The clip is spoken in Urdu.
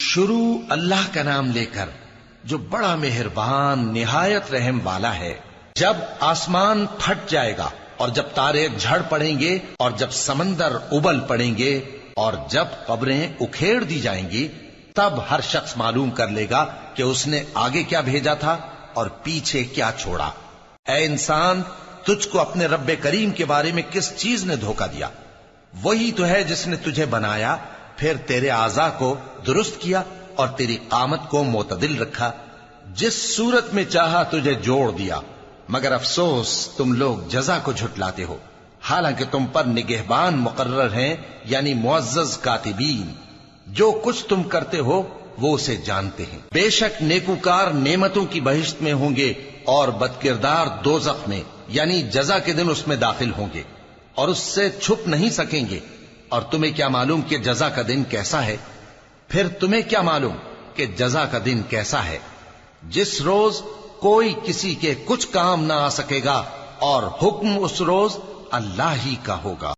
شروع اللہ کا نام لے کر جو بڑا مہربان نہایت رحم والا ہے۔ جب آسمان پھٹ جائے گا اور جب تارے جھڑ پڑیں گے اور جب سمندر ابل پڑیں گے اور جب قبریں اکھیڑ دی جائیں گی، تب ہر شخص معلوم کر لے گا کہ اس نے آگے کیا بھیجا تھا اور پیچھے کیا چھوڑا۔ اے انسان، تجھ کو اپنے رب کریم کے بارے میں کس چیز نے دھوکہ دیا؟ وہی تو ہے جس نے تجھے بنایا، پھر تیرے اعضاء کو درست کیا اور تیری قامت کو معتدل رکھا، جس صورت میں چاہا تجھے جوڑ دیا۔ مگر افسوس تم لوگ جزا کو جھٹلاتے ہو، حالانکہ تم پر نگہبان مقرر ہیں، یعنی معزز کاتبین۔ جو کچھ تم کرتے ہو وہ اسے جانتے ہیں۔ بے شک نیکوکار نعمتوں کی بہشت میں ہوں گے اور بدکردار دوزخ میں، یعنی جزا کے دن اس میں داخل ہوں گے اور اس سے چھپ نہیں سکیں گے۔ اور تمہیں کیا معلوم کہ جزا کا دن کیسا ہے؟ پھر تمہیں کیا معلوم کہ جزا کا دن کیسا ہے؟ جس روز کوئی کسی کے کچھ کام نہ آ سکے گا اور حکم اس روز اللہ ہی کا ہوگا۔